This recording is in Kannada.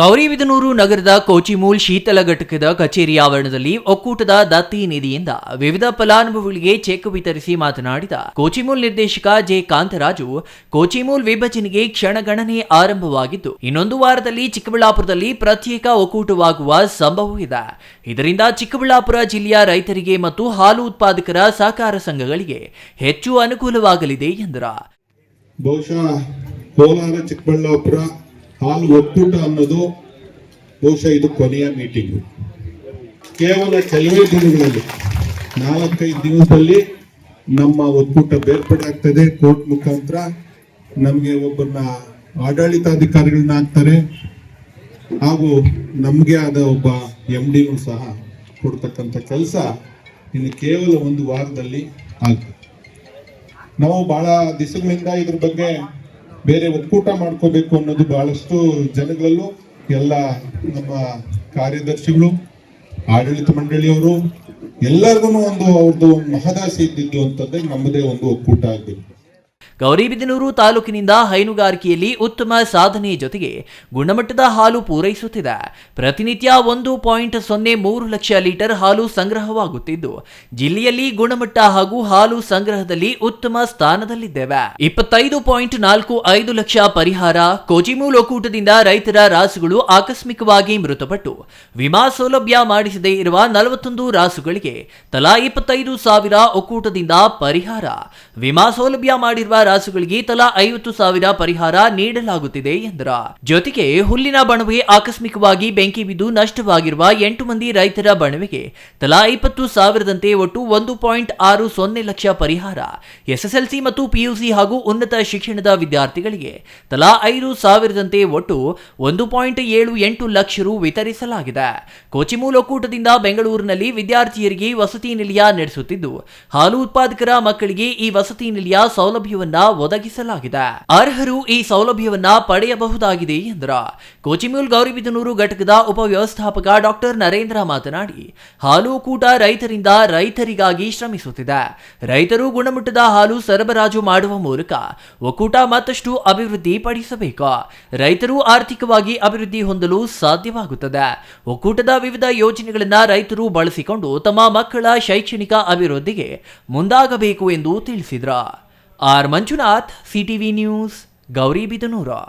ಗೌರಿಬಿದನೂರು ನಗರದ ಕೋಚಿಮೂಲ್ ಶೀತಲ ಘಟಕದ ಕಚೇರಿ ಆವರಣದಲ್ಲಿ ಒಕ್ಕೂಟದ ದತ್ತಿ ನಿಧಿಯಿಂದ ವಿವಿಧ ಫಲಾನುಭವಿಗಳಿಗೆ ಚೆಕ್ ವಿತರಿಸಿ ಮಾತನಾಡಿದ ಕೋಚಿಮೂಲ್ ನಿರ್ದೇಶಕ ಜೆ ಕಾಂತರಾಜು, ಕೋಚಿಮೂಲ್ ವಿಭಜನೆಗೆ ಕ್ಷಣಗಣನೆ ಆರಂಭವಾಗಿದ್ದು ಇನ್ನೊಂದು ವಾರದಲ್ಲಿ ಚಿಕ್ಕಬಳ್ಳಾಪುರದಲ್ಲಿ ಪ್ರತ್ಯೇಕ ಒಕ್ಕೂಟವಾಗುವ ಸಂಭವವಿದೆ. ಇದರಿಂದ ಚಿಕ್ಕಬಳ್ಳಾಪುರ ಜಿಲ್ಲೆಯ ರೈತರಿಗೆ ಮತ್ತು ಹಾಲು ಉತ್ಪಾದಕರ ಸಹಕಾರ ಸಂಘಗಳಿಗೆ ಹೆಚ್ಚು ಅನುಕೂಲವಾಗಲಿದೆ ಎಂದರು. ಬಹುಶಃ ಕೋಲಾರ ಚಿಕ್ಕಬಳ್ಳಾಪುರ ಹಾಲು ಒಕ್ಕೂಟ ಅನ್ನೋದು ಬಹುಶಃ ಇದು ಕೊನೆಯ ಮೀಟಿಂಗು. ಕೇವಲ ಕೆಲವೇ ದಿನಗಳಲ್ಲಿ 4-5 ದಿವಸದಲ್ಲಿ ನಮ್ಮ ಒಕ್ಕೂಟ ಬೇರ್ಪಡೆ ಆಗ್ತದೆ. ಕೋರ್ಟ್ ಮುಖಾಂತರ ನಮಗೆ ಒಬ್ಬರನ್ನ ಆಡಳಿತಾಧಿಕಾರಿಗಳನ್ನ ಹಾಕ್ತಾರೆ, ಹಾಗೂ ನಮಗೆ ಆದ ಒಬ್ಬ MD ಸಹ ಕೊಡ್ತಕ್ಕಂಥ ಕೆಲಸ ಇನ್ನು ಕೇವಲ ಒಂದು ವಾರದಲ್ಲಿ ಆಗ್ತದೆ. ನಾವು ಬಹಳ ದಿವಸಗಳಿಂದ ಇದ್ರ ಬಗ್ಗೆ ಬೇರೆ ಒಕ್ಕೂಟ ಮಾಡ್ಕೋಬೇಕು ಅನ್ನೋದು ಬಹಳಷ್ಟು ಜನಗಳಲ್ಲೂ, ಎಲ್ಲ ನಮ್ಮ ಕಾರ್ಯದರ್ಶಿಗಳು, ಆಡಳಿತ ಮಂಡಳಿಯವರು ಎಲ್ಲರಿಗೂ ಅವ್ರದ್ದು ಮಹದಾಸೆ ಇದ್ದಿದ್ದು ಅಂತಂದ್ರೆ ನಮ್ಮದೇ ಒಂದು ಒಕ್ಕೂಟ ಆಗಬೇಕು. ಗೌರಿಬಿದನೂರು ತಾಲೂಕಿನಿಂದ ಹೈನುಗಾರಿಕೆಯಲ್ಲಿ ಉತ್ತಮ ಸಾಧನೆ ಜೊತೆಗೆ ಗುಣಮಟ್ಟದ ಹಾಲು ಪೂರೈಸುತ್ತಿದೆ. ಪ್ರತಿನಿತ್ಯ 1.03 ಲಕ್ಷ ಲೀಟರ್ ಹಾಲು ಸಂಗ್ರಹವಾಗುತ್ತಿದ್ದು ಜಿಲ್ಲೆಯಲ್ಲಿ ಗುಣಮಟ್ಟ ಹಾಗೂ ಹಾಲು ಸಂಗ್ರಹದಲ್ಲಿ ಉತ್ತಮ ಸ್ಥಾನದಲ್ಲಿದ್ದೇವೆ. 25.45 ಲಕ್ಷ ಪರಿಹಾರ. ಕೋಚಿಮೂಲ್ ಒಕ್ಕೂಟದಿಂದ ರೈತರ ರಾಸುಗಳು ಆಕಸ್ಮಿಕವಾಗಿ ಮೃತಪಟ್ಟು ವಿಮಾ ಸೌಲಭ್ಯ ಮಾಡಿಸದೇ ಇರುವ 41 ರಾಸುಗಳಿಗೆ ತಲಾ 25,000 ಒಕ್ಕೂಟದಿಂದ ಪರಿಹಾರ. ವಿಮಾ ಸೌಲಭ್ಯ ಮಾಡಿರುವ ರಾಸುಗಳಿಗೆ ತಲಾ 50,000 ಪರಿಹಾರ ನೀಡಲಾಗುತ್ತಿದೆ ಎಂದರು. ಜೊತೆಗೆ ಹುಲ್ಲಿನ ಬಣವೆ ಆಕಸ್ಮಿಕವಾಗಿ ಬೆಂಕಿ ಬಿದ್ದು ನಷ್ಟವಾಗಿರುವ 8 ಮಂದಿ ರೈತರ ಬಣವೆಗೆ ತಲಾ 20,000ದಂತೆ ಒಟ್ಟು 1.60 ಲಕ್ಷ ಪರಿಹಾರ. SSLC ಮತ್ತು PUC ಹಾಗೂ ಉನ್ನತ ಶಿಕ್ಷಣದ ವಿದ್ಯಾರ್ಥಿಗಳಿಗೆ ತಲಾ 5,000ದಂತೆ ಒಟ್ಟು 1.78 ಲಕ್ಷ ರು ವಿತರಿಸಲಾಗಿದೆ. ಕೋಚಿಮೂಲ್ ಒಕ್ಕೂಟದಿಂದ ಬೆಂಗಳೂರಿನಲ್ಲಿ ವಿದ್ಯಾರ್ಥಿಯರಿಗೆ ವಸತಿ ನಿಲಯ ನಡೆಸುತ್ತಿದ್ದು ಹಾಲು ಉತ್ಪಾದಕರ ಮಕ್ಕಳಿಗೆ ಈ ವಸತಿ ನಿಲಯ ಸೌಲಭ್ಯವನ್ನ ಒದಗಿಸಲಾಗಿದೆ. ಅರ್ಹರು ಈ ಸೌಲಭ್ಯವನ್ನ ಪಡೆಯಬಹುದಾಗಿದೆ ಎಂದರು. ಕೋಚಿಮೂಲ್ ಗೌರಿಬಿದನೂರು ಘಟಕದ ಉಪವ್ಯವಸ್ಥಾಪಕ ಡಾಕ್ಟರ್ ನರೇಂದ್ರ ಮಾತನಾಡಿ, ಹಾಲು ಒಕ್ಕೂಟ ರೈತರಿಂದ ರೈತರಿಗಾಗಿ ಶ್ರಮಿಸುತ್ತಿದೆ. ರೈತರು ಗುಣಮಟ್ಟದ ಹಾಲು ಸರಬರಾಜು ಮಾಡುವ ಮೂಲಕ ಒಕ್ಕೂಟ ಮತ್ತಷ್ಟು ಅಭಿವೃದ್ಧಿ ಪಡಿಸಬೇಕು. ರೈತರು ಆರ್ಥಿಕವಾಗಿ ಅಭಿವೃದ್ಧಿ ಹೊಂದಲು ಸಾಧ್ಯವಾಗುತ್ತದೆ. ಒಕ್ಕೂಟದ ವಿವಿಧ ಯೋಜನೆಗಳನ್ನು ರೈತರು ಬಳಸಿಕೊಂಡು ತಮ್ಮ ಮಕ್ಕಳ ಶೈಕ್ಷಣಿಕ ಅಭಿವೃದ್ಧಿಗೆ ಮುಂದಾಗಬೇಕು ಎಂದು ತಿಳಿಸಿದರು. R Manjunath, CTV news, Gauribidanur.